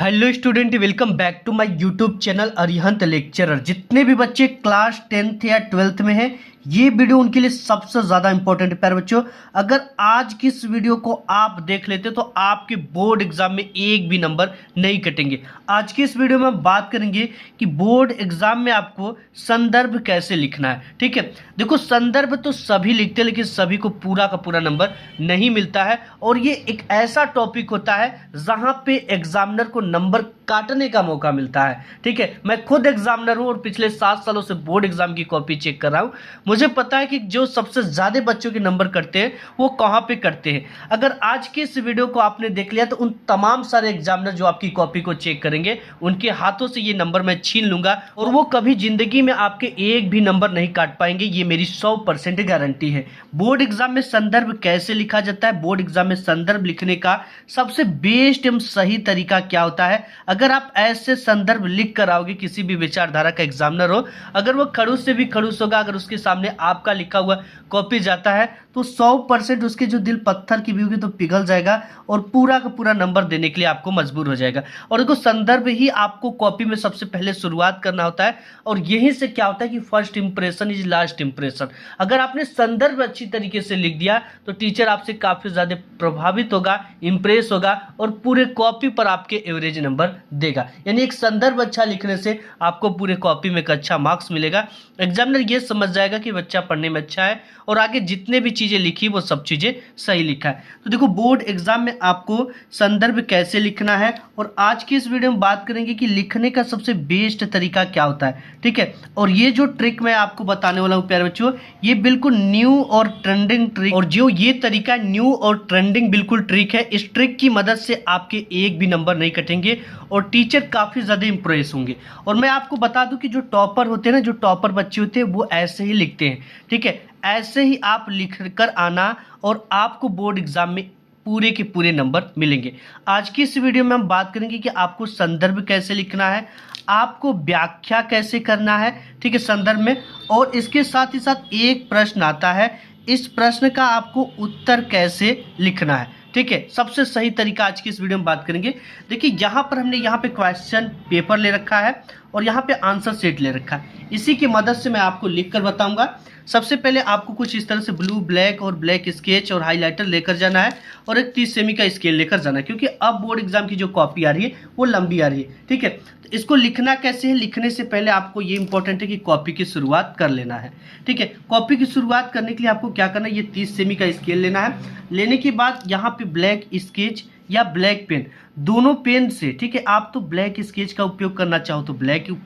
Hello student, welcome back to my YouTube channel Arihant lecturer. जितने भी बच्चे क्लास 10th या 12th में हैं, ये वीडियो उनके लिए सबसे ज़्यादा इंपॉर्टेंट है। प्यारे बच्चों, अगर आज की इस वीडियो को आप देख लेते तो आपके बोर्ड एग्जाम में एक भी नंबर नहीं कटेंगे। आज की इस वीडियो में हम बात करेंगे कि बोर्ड एग्जाम में आपको संदर्भ कैसे लिखना है। ठीक है, देखो संदर्भ तो सभी लिखते हैं, लेकिन सभी को पूरा का पूरा नंबर नहीं मिलता है। और ये एक ऐसा टॉपिक होता है जहां पे एग्जामिनर को नंबर काटने का मौका मिलता है। ठीक है, मैं खुद एग्जामिनर हूं और पिछले 7 सालों से बोर्ड एग्जाम की कॉपी चेक कर रहा हूं। मुझे पता है कि जो सबसे ज्यादा बच्चों के नंबर कटते हैं वो कहां पे कटते हैं। अगर आज के इस वीडियो को आपने देख लिया तो उन तमाम सारे एग्जामिनर जो आपकी कॉपी को चेक करेंगे उनके हाथों से ये नंबर मैं छीन लूंगा और वो कभी जिंदगी में आपके एक भी नंबर नहीं काट पाएंगे। ये मेरी 100% गारंटी है। बोर्ड एग्जाम में संदर्भ कैसे लिखा जाता है, बोर्ड एग्जाम में संदर्भ लिखने का सबसे बेस्ट एवं सही तरीका क्या होता है। अगर आप ऐसे संदर्भ लिख कर आओगे, किसी भी विचारधारा का एग्जामिनर हो, अगर वो खड़ूस से भी खड़ूस होगा, अगर उसके सामने आपका लिखा हुआ कॉपी जाता है तो 100% उसके जो दिल पत्थर की भी होगी तो पिघल जाएगा और पूरा का पूरा नंबर देने के लिए आपको मजबूर हो जाएगा। और देखो संदर्भ ही आपको कॉपी में सबसे पहले शुरुआत करना होता है और यहीं से क्या होता है कि first impression is last impression. अगर आपने संदर्भ अच्छी तरीके से लिख दिया तो टीचर आपसे काफी ज्यादा प्रभावित होगा, इंप्रेस होगा और पूरे कॉपी पर आपके एवरेज नंबर देगा। यानी एक संदर्भ अच्छा लिखने से आपको पूरे कॉपी में एक अच्छा मार्क्स मिलेगा। एग्जामिनर ये समझ जाएगा कि बच्चा पढ़ने में अच्छा है और आगे जितने भी चीजें लिखी वो सब चीजें सही लिखा है। तो देखो बोर्ड एग्जाम में आपको संदर्भ कैसे लिखना है और आज की इस वीडियो में बात करेंगे कि लिखने का सबसे बेस्ट तरीका क्या होता है। ठीक है, और ये जो ट्रिक मैं आपको बताने वाला हूँ प्यारे बच्चों, ये बिल्कुल न्यू और ट्रेंडिंग ट्रिक, और जो ये तरीका न्यू और ट्रेंडिंग बिल्कुल ट्रिक है। इस ट्रिक की मदद से आपके एक भी नंबर नहीं कटेंगे और टीचर काफी ज्यादा इंप्रेस होंगे। और मैं आपको बता दूं कि जो टॉपर होते हैं ना, जो टॉपर बच्चे होते हैं वो ऐसे ही लिखते हैं। ठीक है, ऐसे ही आप लिख कर आना और आपको बोर्ड एग्जाम में पूरे के पूरे नंबर मिलेंगे। आज की इस वीडियो में हम बात करेंगे कि आपको संदर्भ कैसे लिखना है, आपको व्याख्या कैसे करना है। ठीक है, संदर्भ में, और इसके साथ ही साथ एक प्रश्न आता है, इस प्रश्न का आपको उत्तर कैसे लिखना है। ठीक है, सबसे सही तरीका आज की इस वीडियो में बात करेंगे। देखिए यहाँ पर हमने यहाँ पे क्वेश्चन पेपर ले रखा है और यहाँ पे आंसर शीट ले रखा है। इसी की मदद से मैं आपको लिख कर बताऊंगा। सबसे पहले आपको कुछ इस तरह से ब्लू, ब्लैक और ब्लैक स्केच और हाइलाइटर लेकर जाना है और एक 30 सेमी का स्केल लेकर जाना है, क्योंकि अब बोर्ड एग्जाम की जो कॉपी आ रही है वो लंबी आ रही है। ठीक है, तो इसको लिखना कैसे है, लिखने से पहले आपको ये इंपॉर्टेंट है कि कॉपी की शुरुआत कर लेना है। ठीक है, कॉपी की शुरुआत करने के लिए आपको क्या करना है, ये 30 सेमी का स्केल लेना है। लेने के बाद यहाँ पे ब्लैक स्केच या ब्लैक पेन, दोनों पेन से, ठीक है, आप तो ब्लैक स्केच का उपयोग करना चाहो तो ब्लैक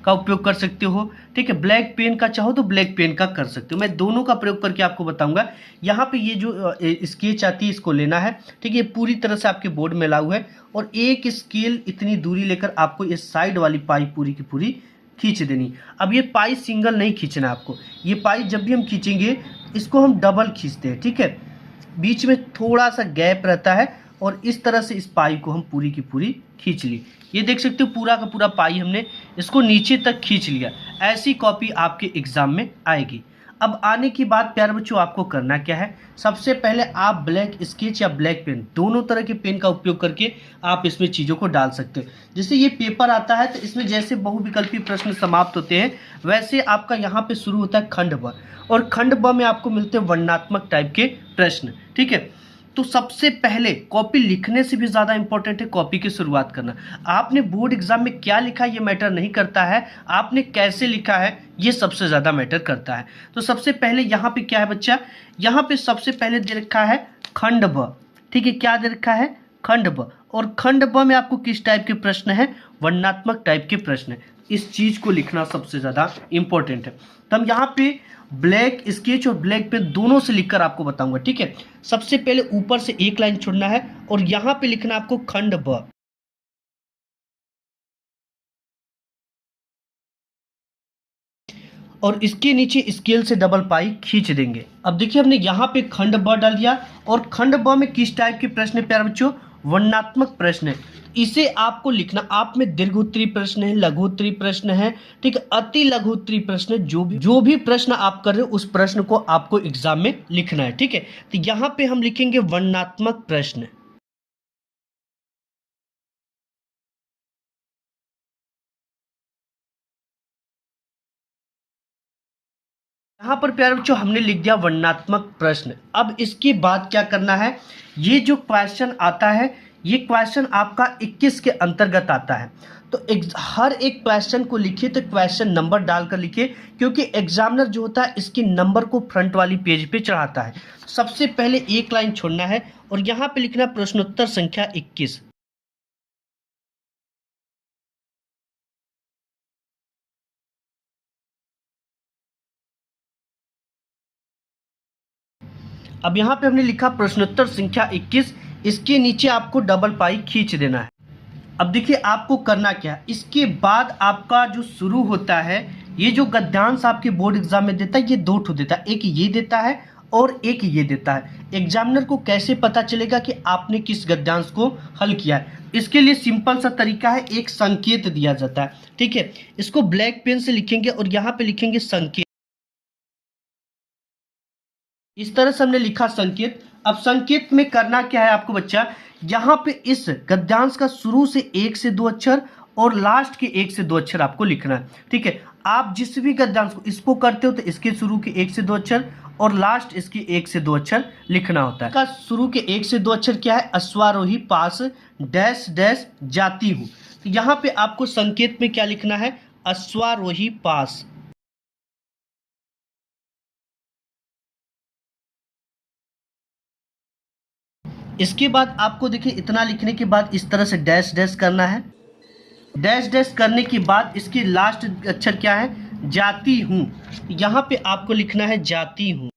का उपयोग कर सकते हो। ठीक है, ब्लैक पेन का चाहो तो ब्लैक पेन का कर सकते हो। मैं दोनों का प्रयोग करके आपको बताऊंगा। यहाँ पे ये जो स्केच आती है इसको लेना है। ठीक है, ये पूरी तरह से आपके बोर्ड में लागू है और एक स्केल इतनी दूरी लेकर आपको इस साइड वाली पाई पूरी की पूरी खींच देनी। अब ये पाई सिंगल नहीं खींचना आपको, ये पाई जब भी हम खींचेंगे इसको हम डबल खींचते हैं। ठीक है, बीच में थोड़ा सा गैप रहता है और इस तरह से इस पाई को हम पूरी की पूरी खींच ली। ये देख सकते हो पूरा का पूरा पाई हमने इसको नीचे तक खींच लिया। ऐसी कॉपी आपके एग्जाम में आएगी। अब आने की बात प्यारे बच्चों आपको करना क्या है, सबसे पहले आप ब्लैक स्केच या ब्लैक पेन, दोनों तरह के पेन का उपयोग करके आप इसमें चीज़ों को डाल सकते हो। जैसे ये पेपर आता है तो इसमें जैसे बहुविकल्पी प्रश्न समाप्त होते हैं, वैसे आपका यहाँ पे शुरू होता है खंड ब, और खंड ब में आपको मिलते हैं वर्णनात्मक टाइप के प्रश्न। ठीक है, तो सबसे पहले कॉपी लिखने से भी ज़्यादा इंपॉर्टेंट है कॉपी की शुरुआत करना। आपने बोर्ड एग्जाम में क्या लिखा ये मैटर नहीं करता है, आपने कैसे लिखा है ये सबसे ज़्यादा मैटर करता है। तो सबसे पहले यहाँ पे क्या है बच्चा, यहाँ पे सबसे पहले दे रखा है खंड ब। ठीक है, क्या दे रखा है, खंड ब, और खंड ब में आपको किस टाइप के प्रश्न है, वर्णनात्मक टाइप के प्रश्न है। इस चीज़ को लिखना सबसे ज़्यादा इंपॉर्टेंट है। तो हम यहाँ पे ब्लैक स्केच और ब्लैक पेन दोनों से लिखकर आपको बताऊंगा। ठीक है, सबसे पहले ऊपर से एक लाइन छोड़ना है और यहां पे लिखना आपको खंड ब, और इसके नीचे स्केल से डबल पाई खींच देंगे। अब देखिए हमने यहाँ पे खंड ब डाल दिया और खंड ब में किस टाइप के प्रश्न है प्यारे बच्चों, वर्णनात्मक प्रश्न है। इसे आपको लिखना, आप में दीर्घ उत्तरी प्रश्न है, लघु उत्तरी प्रश्न है, ठीक है, अति लघु उत्तरी प्रश्न, जो भी प्रश्न आप कर रहे हो उस प्रश्न को आपको एग्जाम में लिखना है। ठीक है, तो यहाँ पे हम लिखेंगे वर्णनात्मक प्रश्न। यहाँ पर प्यारे बच्चों हमने लिख दिया वर्णनात्मक प्रश्न। अब इसके बाद क्या करना है, ये जो क्वेश्चन आता है ये क्वेश्चन आपका 21 के अंतर्गत आता है। तो हर एक क्वेश्चन को लिखिए तो क्वेश्चन नंबर डालकर लिखिए, क्योंकि एग्जामिनर जो होता है इसके नंबर को फ्रंट वाली पेज पे चढ़ाता है। सबसे पहले एक लाइन छोड़ना है और यहाँ पे लिखना प्रश्नोत्तर संख्या 21। अब यहाँ पे हमने लिखा प्रश्नोत्तर संख्या 21, इसके नीचे आपको डबल पाई खींच देना है। अब देखिए आपको करना क्या है, इसके बाद आपका जो शुरू होता है, ये जो गद्यांश आपके बोर्ड एग्जाम में देता है ये दो ठो देता है, एक ये देता है और एक ये देता है। एग्जामिनर को कैसे पता चलेगा कि आपने किस गद्यांश को हल किया है, इसके लिए सिंपल सा तरीका है, एक संकेत दिया जाता है। ठीक है, इसको ब्लैक पेन से लिखेंगे और यहाँ पे लिखेंगे संकेत। इस तरह से हमने लिखा संकेत। अब संकेत में करना क्या है आपको बच्चा, यहाँ पे इस गद्यांश का शुरू से 1 से 2 अक्षर और लास्ट के 1 से 2 अक्षर आपको लिखना है। ठीक है, आप जिस भी गद्यांश को इसको करते हो तो इसके शुरू के 1 से 2 अक्षर और लास्ट इसके 1 से 2 अक्षर लिखना होता है। इसका शुरू के 1 से 2 अक्षर क्या है, अश्वारोही पास डैश डैश जाती हूँ। तो यहाँ पे आपको संकेत में क्या लिखना है, अश्वारोही पास। इसके बाद आपको देखिए इतना लिखने के बाद इस तरह से डैश डैश करना है। डैश डैश करने के बाद इसकी लास्ट अक्षर क्या है, जाती हूँ। यहाँ पे आपको लिखना है जाती हूँ।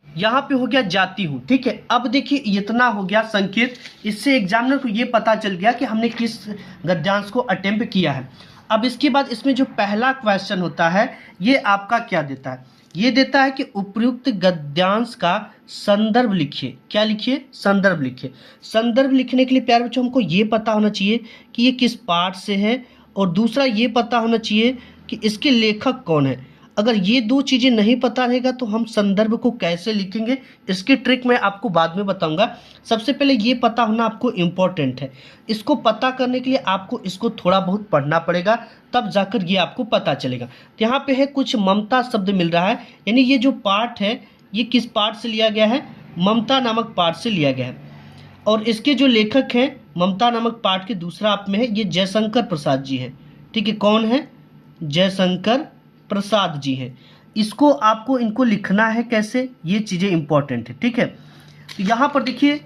यहाँ पे हो गया जाती हूँ। ठीक है, अब देखिए इतना हो गया संकेत, इससे एग्जामिनर को ये पता चल गया कि हमने किस गद्यांश को अटेम्प्ट किया है। अब इसके बाद इसमें जो पहला क्वेश्चन होता है ये आपका क्या देता है, ये देता है कि उपर्युक्त गद्यांश का संदर्भ लिखिए। क्या लिखिए, संदर्भ लिखिए। संदर्भ लिखने के लिए प्यारे बच्चों हमको ये पता होना चाहिए कि ये किस पाठ से है, और दूसरा ये पता होना चाहिए कि इसके लेखक कौन है। अगर ये दो चीज़ें नहीं पता रहेगा तो हम संदर्भ को कैसे लिखेंगे, इसकी ट्रिक मैं आपको बाद में बताऊंगा। सबसे पहले ये पता होना आपको इम्पोर्टेंट है। इसको पता करने के लिए आपको इसको थोड़ा बहुत पढ़ना पड़ेगा, तब जाकर ये आपको पता चलेगा। तो यहाँ पे है कुछ ममता शब्द मिल रहा है, यानी ये जो पाठ है ये किस पाठ से लिया गया है, ममता नामक पाठ से लिया गया है। और इसके जो लेखक हैं ममता नामक पाठ के दूसरा आप में है, ये जयशंकर प्रसाद जी हैं। ठीक है, कौन है, जयशंकर प्रसाद जी हैं। इसको आपको इनको लिखना है कैसे, ये चीज़ें इंपॉर्टेंट है। ठीक है, तो यहाँ पर देखिए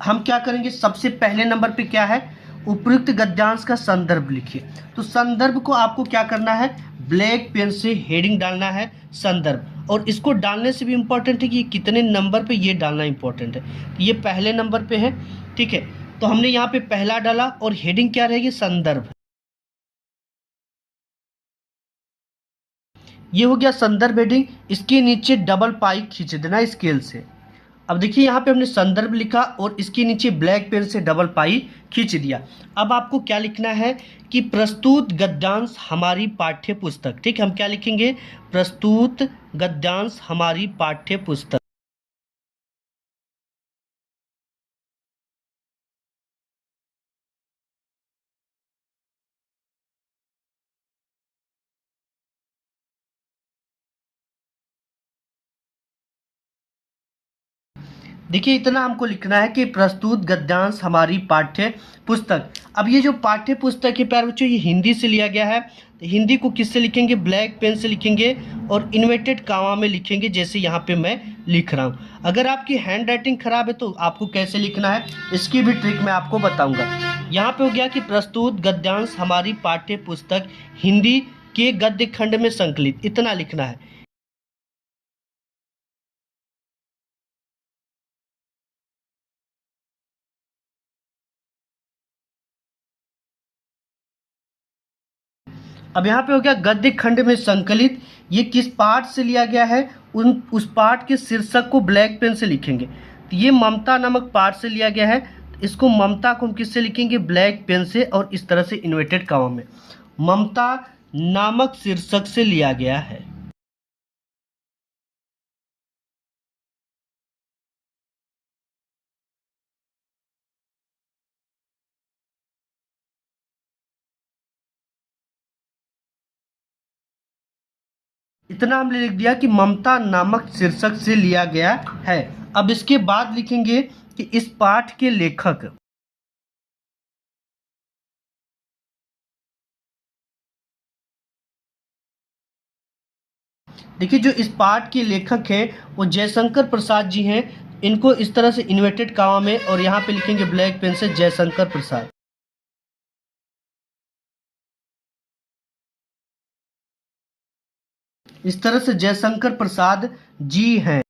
हम क्या करेंगे, सबसे पहले नंबर पे क्या है, उपयुक्त गद्यांश का संदर्भ लिखिए। तो संदर्भ को आपको क्या करना है, ब्लैक पेन से हेडिंग डालना है संदर्भ, और इसको डालने से भी इम्पोर्टेंट है कि कितने नंबर पे ये डालना इम्पोर्टेंट है। ये पहले नंबर पे है। ठीक है, तो हमने यहाँ पे पहला डाला और हेडिंग क्या रहेगी, संदर्भ। ये हो गया संदर्भ हेडिंग, इसके नीचे डबल पाई खींच देना स्केल से। अब देखिए यहाँ पे हमने संदर्भ लिखा और इसके नीचे ब्लैक पेन से डबल पाई खींच दिया। अब आपको क्या लिखना है कि प्रस्तुत गद्यांश हमारी पाठ्य पुस्तक। ठीक है, हम क्या लिखेंगे, प्रस्तुत गद्यांश हमारी पाठ्य पुस्तक। देखिए इतना हमको लिखना है कि प्रस्तुत गद्यांश हमारी पाठ्य पुस्तक। अब ये जो पाठ्य पुस्तक है प्यारे बच्चों ये हिंदी से लिया गया है, तो हिंदी को किससे लिखेंगे, ब्लैक पेन से लिखेंगे और इन्वर्टेड कामा में लिखेंगे, जैसे यहाँ पे मैं लिख रहा हूँ। अगर आपकी हैंड राइटिंग खराब है तो आपको कैसे लिखना है इसकी भी ट्रिक मैं आपको बताऊँगा। यहाँ पे हो गया कि प्रस्तुत गद्यांश हमारी पाठ्य पुस्तक हिंदी के गद्य खंड में संकलित, इतना लिखना है। अब यहाँ पे हो गया गद्य खंड में संकलित, ये किस पाठ से लिया गया है, उस पाठ के शीर्षक को ब्लैक पेन से लिखेंगे। तो ये ममता नामक पाठ से लिया गया है, तो इसको ममता को हम किससे लिखेंगे, ब्लैक पेन से, और इस तरह से इन्वर्टेड कॉमा में ममता नामक शीर्षक से लिया गया है। इतना हमने लिख दिया कि ममता नामक शीर्षक से लिया गया है। अब इसके बाद लिखेंगे कि इस पाठ के लेखक। देखिए जो इस पाठ के लेखक हैं वो जयशंकर प्रसाद जी हैं। इनको इस तरह से इन्वर्टेड कॉमा में और यहाँ पे लिखेंगे ब्लैक पेन से जयशंकर प्रसाद। इस तरह से जयशंकर प्रसाद जी हैं।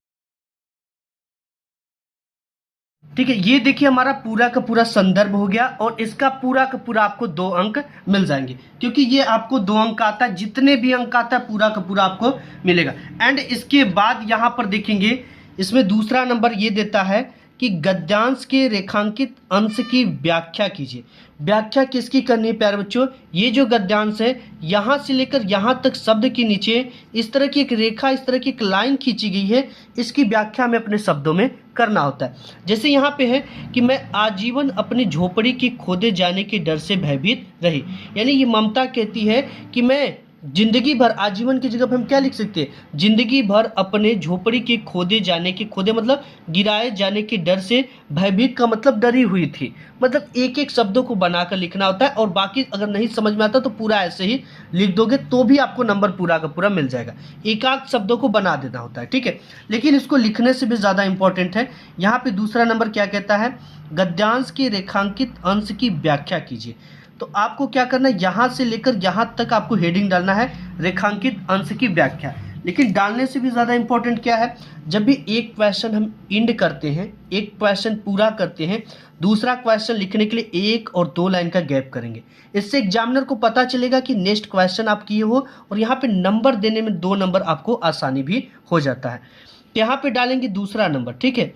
ठीक है, ये देखिए हमारा पूरा का पूरा संदर्भ हो गया और इसका पूरा का पूरा आपको 2 अंक मिल जाएंगे, क्योंकि ये आपको 2 अंक आता है। जितने भी अंक आता है पूरा का पूरा आपको मिलेगा। एंड इसके बाद यहाँ पर देखेंगे, इसमें दूसरा नंबर ये देता है कि गद्यांश के रेखांकित अंश की व्याख्या कीजिए। व्याख्या किसकी करनी है प्यारे बच्चों? ये जो गद्यांश है यहाँ से लेकर यहाँ तक शब्द के नीचे इस तरह की एक रेखा, इस तरह की एक लाइन खींची गई है, इसकी व्याख्या हमें अपने शब्दों में करना होता है। जैसे यहाँ पे है कि मैं आजीवन अपनी झोपड़ी के खोदे जाने के डर से भयभीत रही। यानी ये ममता कहती है कि मैं जिंदगी भर, आजीवन की जगह पर हम क्या लिख सकते हैं? जिंदगी भर अपने झोपड़ी के खोदे जाने के, खोदे मतलब गिराए जाने के डर से, भयभीत का मतलब डरी हुई थी। मतलब एक एक शब्दों को बनाकर लिखना होता है और बाकी अगर नहीं समझ में आता तो पूरा ऐसे ही लिख दोगे तो भी आपको नंबर पूरा का पूरा मिल जाएगा। एक आध शब्दों को बना देना होता है, ठीक है। लेकिन इसको लिखने से भी ज़्यादा इंपॉर्टेंट है। यहाँ पे दूसरा नंबर क्या कहता है? गद्यांश के रेखांकित अंश की व्याख्या कीजिए। तो आपको क्या करना है, यहाँ से लेकर यहाँ तक आपको हेडिंग डालना है रेखांकित अंश की व्याख्या। लेकिन डालने से भी ज़्यादा इंपॉर्टेंट क्या है, जब भी एक क्वेश्चन हम एंड करते हैं, एक क्वेश्चन पूरा करते हैं, दूसरा क्वेश्चन लिखने के लिए 1 और 2 लाइन का गैप करेंगे। इससे एग्जामिनर को पता चलेगा कि नेक्स्ट क्वेश्चन आप किए हो और यहाँ पे नंबर देने में 2 नंबर आपको आसानी भी हो जाता है। तो यहाँ पे डालेंगे दूसरा नंबर, ठीक है।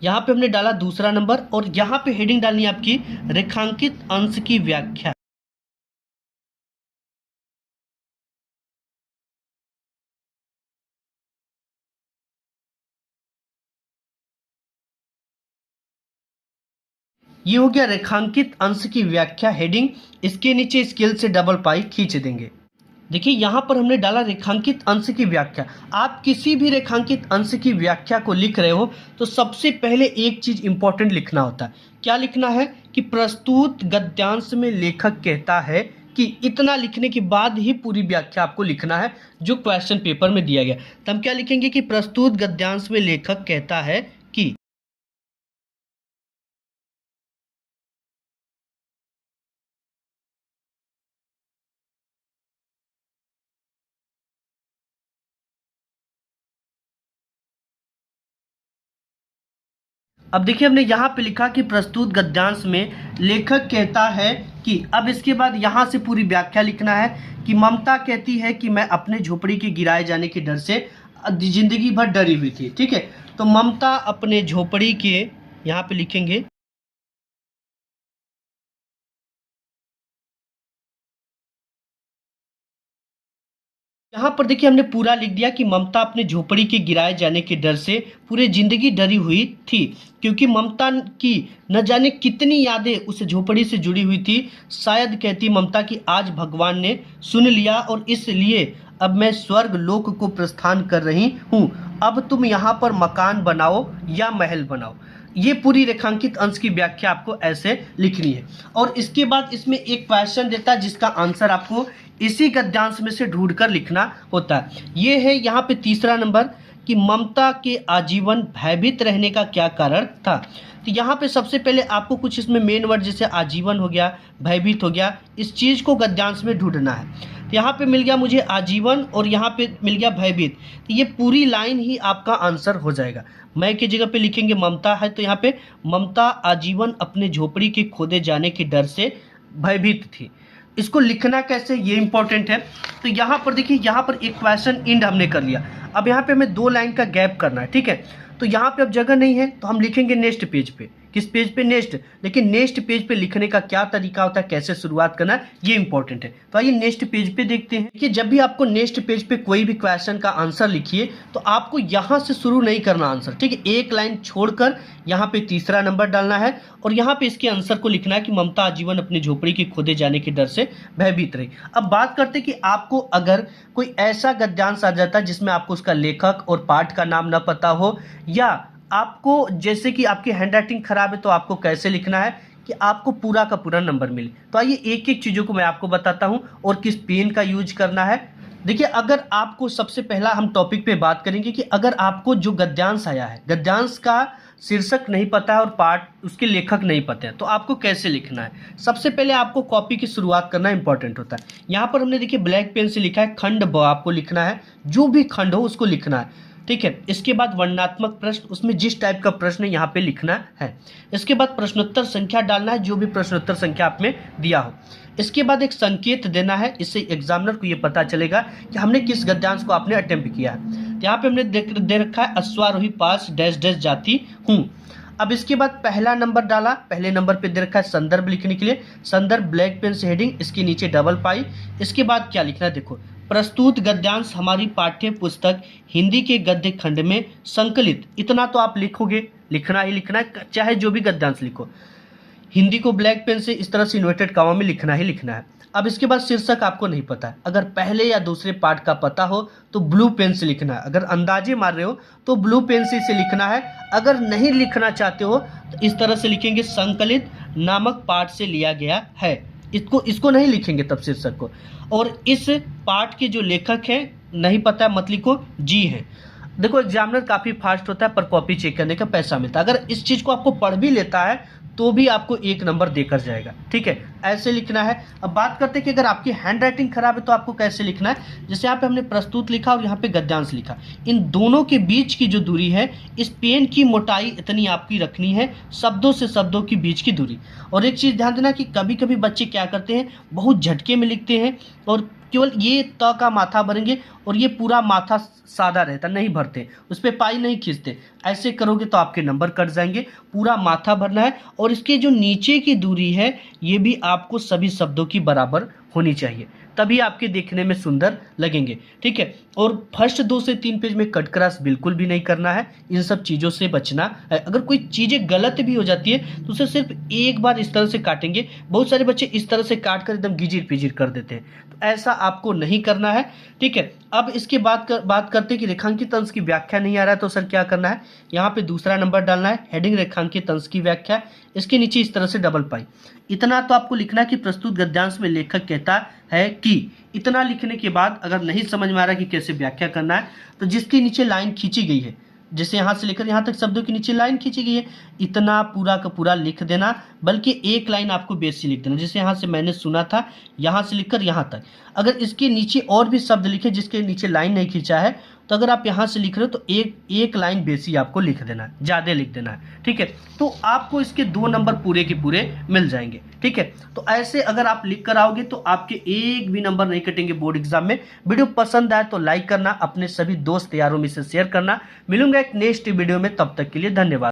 यहाँ पे हमने डाला दूसरा नंबर और यहाँ पे हेडिंग डालनी है आपकी रेखांकित अंश की व्याख्या। ये हो गया रेखांकित अंश की व्याख्या हेडिंग। इसके नीचे स्केल से डबल पाई खींच देंगे। देखिए यहाँ पर हमने डाला रेखांकित अंश की व्याख्या। आप किसी भी रेखांकित अंश की व्याख्या को लिख रहे हो तो सबसे पहले एक चीज इंपॉर्टेंट लिखना होता है। क्या लिखना है? कि प्रस्तुत गद्यांश में लेखक कहता है कि, इतना लिखने के बाद ही पूरी व्याख्या आपको लिखना है जो क्वेश्चन पेपर में दिया गया। तो हम क्या लिखेंगे कि प्रस्तुत गद्यांश में लेखक कहता है कि। अब देखिए हमने यहाँ पे लिखा कि प्रस्तुत गद्यांश में लेखक कहता है कि। अब इसके बाद यहाँ से पूरी व्याख्या लिखना है कि ममता कहती है कि मैं अपने झोपड़ी के गिराए जाने के डर से जिंदगी भर डरी हुई थी, ठीक है। तो ममता अपने झोपड़ी के, यहाँ पे लिखेंगे यहाँ पर देखिए हमने पूरा लिख दिया कि ममता अपने झोपड़ी के गिराए जाने के डर से पूरे जिंदगी डरी हुई थी, क्योंकि ममता की न जाने कितनी यादें उस झोपड़ी से जुड़ी हुई थी। शायद कहती ममता कि आज भगवान ने सुन लिया और इसलिए अब मैं स्वर्ग लोक को प्रस्थान कर रही हूँ। अब तुम यहाँ पर मकान बनाओ या महल बनाओ। ये पूरी रेखांकित अंश की व्याख्या आपको ऐसे लिखनी है। और इसके बाद इसमें एक क्वेश्चन देता है जिसका आंसर आपको इसी गद्यांश में से ढूंढकर लिखना होता है। ये है यहाँ पे तीसरा नंबर कि ममता के आजीवन भयभीत रहने का क्या कारण था। तो यहाँ पे सबसे पहले आपको कुछ इसमें मेन वर्ड जैसे आजीवन हो गया, भयभीत हो गया, इस चीज़ को गद्यांश में ढूंढना है। तो यहाँ पे मिल गया मुझे आजीवन और यहाँ पे मिल गया भयभीत। तो ये पूरी लाइन ही आपका आंसर हो जाएगा। मैं की जगह पे लिखेंगे ममता है तो यहाँ पे ममता आजीवन अपने झोपड़ी के खोदे जाने के डर से भयभीत थी। इसको लिखना कैसे ये इंपॉर्टेंट है। तो यहाँ पर देखिए, यहाँ पर एक क्वेश्चन एंड हमने कर लिया। अब यहाँ पे हमें 2 लाइन का गैप करना है, ठीक है। तो यहाँ पे अब जगह नहीं है तो हम लिखेंगे नेक्स्ट पेज पे। किस पेज पे, नेक्स्ट। लेकिन नेक्स्ट पेज पे लिखने का क्या तरीका होता है, कैसे शुरुआत करना है, ये इंपॉर्टेंट है। तो आइए नेक्स्ट पेज पे देखते हैं कि जब भी आपको नेक्स्ट पेज पे कोई भी क्वेश्चन का आंसर लिखिए तो आपको यहाँ से शुरू नहीं करना आंसर, ठीक है। एक लाइन छोड़कर यहाँ पे तीसरा नंबर डालना है और यहाँ पे इसके आंसर को लिखना है कि ममता आजीवन अपनी झोपड़ी के खोदे जाने के डर से भयभीत रही। अब बात करते हैं कि आपको अगर कोई ऐसा गद्यांश आ जाता है जिसमें आपको उसका लेखक और पाठ का नाम न पता हो, या आपको जैसे कि आपकी हैंडराइटिंग खराब है, तो आपको कैसे लिखना है कि आपको पूरा का पूरा नंबर मिले। तो आइए एक एक चीज़ों को मैं आपको बताता हूं और किस पेन का यूज करना है। देखिए, अगर आपको सबसे पहला हम टॉपिक पे बात करेंगे कि अगर आपको जो गद्यांश आया है, गद्यांश का शीर्षक नहीं पता है और पाठ उसके लेखक नहीं पता है, तो आपको कैसे लिखना है। सबसे पहले आपको कॉपी की शुरुआत करना इंपॉर्टेंट होता है। यहाँ पर हमने देखिए ब्लैक पेन से लिखा है खंड ब, आपको लिखना है, जो भी खंड हो उसको लिखना है, ठीक है। इसके बाद वर्णनात्मक प्रश्न, उसमें जिस टाइप का प्रश्न है यहाँ पे लिखना है। इसके बाद प्रश्नोत्तर संख्या डालना है, जो भी प्रश्नोत्तर संख्या आप में दिया हो। इसके बाद एक संकेत देना है, इससे एग्जामिनर को ये पता चलेगा कि हमने किस गद्यांश को आपने अटेम्प्ट किया है। यहाँ पे हमने दे रखा है अश्वारोही पास डैश डैश जाती हूँ। अब इसके बाद पहला नंबर डाला, पहले नंबर पे दे रखा है संदर्भ लिखने के लिए, संदर्भ ब्लैक पेन से हेडिंग, इसके नीचे डबल पाई। इसके बाद क्या लिखना है, देखो, प्रस्तुत गद्यांश हमारी पाठ्य पुस्तक हिंदी के गद्य खंड में संकलित। इतना तो आप लिखोगे, लिखना ही लिखना है, चाहे जो भी गद्यांश लिखो। हिंदी को ब्लैक पेन से इस तरह से इन्वर्टेड कॉमा में लिखना ही लिखना है। अब इसके बाद शीर्षक आपको नहीं पता है, अगर पहले या दूसरे पार्ट का पता हो तो ब्लू पेन से लिखना है। अगर अंदाजे मार रहे हो तो ब्लू पेन से इसे लिखना है। अगर नहीं लिखना चाहते हो तो इस तरह से लिखेंगे संकलित नामक पाठ से लिया गया है। इसको नहीं लिखेंगे तब शीर्षक को। और इस पाठ के जो लेखक हैं नहीं पता है, मत लिखो, जी हैं। देखो, एग्जामिनर काफ़ी फास्ट होता है पर कॉपी चेक करने का पैसा मिलता है। अगर इस चीज़ को आपको पढ़ भी लेता है तो भी आपको 1 नंबर देकर जाएगा, ठीक है। ऐसे लिखना है। अब बात करते हैं कि अगर आपकी हैंडराइटिंग खराब है तो आपको कैसे लिखना है। जैसे यहाँ पे हमने प्रस्तुत लिखा और यहाँ पे गद्यांश लिखा, इन दोनों के बीच की जो दूरी है, इस पेन की मोटाई इतनी आपकी रखनी है, शब्दों से शब्दों के बीच की दूरी। और एक चीज़ ध्यान देना कि कभी कभी बच्चे क्या करते हैं, बहुत झटके में लिखते हैं और केवल ये त का माथा भरेंगे और ये पूरा माथा सादा रहता, नहीं भरते, उस पर पाई नहीं खींचते। ऐसे करोगे तो आपके नंबर कट जाएंगे। पूरा माथा भरना है और इसके जो नीचे की दूरी है ये भी आपको सभी शब्दों की बराबर होनी चाहिए, तभी आपके देखने में सुंदर लगेंगे, ठीक है। और फर्स्ट 2 से 3 पेज में कट क्रॉस बिल्कुल भी नहीं करना है, इन सब चीज़ों से बचना है। अगर कोई चीज़ें गलत भी हो जाती है तो उसे सिर्फ एक बार इस तरह से काटेंगे। बहुत सारे बच्चे इस तरह से काट कर एकदम गिजिर पिजिर कर देते हैं, तो ऐसा आपको नहीं करना है, ठीक है। अब इसके बात करते हैं कि रेखांकित अंश की व्याख्या नहीं आ रहा है तो सर क्या करना है, यहाँ पे दूसरा नंबर डालना है, हेडिंग रेखांकित अंश की व्याख्या, इसके नीचे इस तरह से डबल पाई। इतना तो आपको लिखना है कि प्रस्तुत गद्यांश में लेखक कहता है कि। इतना लिखने के बाद अगर नहीं समझ में आ रहा कि कैसे व्याख्या करना है तो जिसके नीचे लाइन खींची गई है, जैसे यहाँ से लेकर यहाँ तक शब्दों के नीचे लाइन खींची गई है, इतना पूरा का पूरा लिख देना, बल्कि एक लाइन आपको बेस से लिख देना। जैसे यहाँ से मैंने सुना था, यहाँ से लिखकर यहाँ तक। अगर इसके नीचे और भी शब्द लिखे जिसके नीचे लाइन नहीं खींचा है, तो अगर आप यहाँ से लिख रहे हो तो एक लाइन बेसी आपको लिख देना है, ज़्यादा लिख देना है, ठीक है। तो आपको इसके 2 नंबर पूरे के पूरे मिल जाएंगे, ठीक है। तो ऐसे अगर आप लिख कर आओगे तो आपके एक भी नंबर नहीं कटेंगे बोर्ड एग्जाम में। वीडियो पसंद आए तो लाइक करना, अपने सभी दोस्त यारों में से शेयर करना। मिलूंगा एक नेक्स्ट वीडियो में, तब तक के लिए धन्यवाद।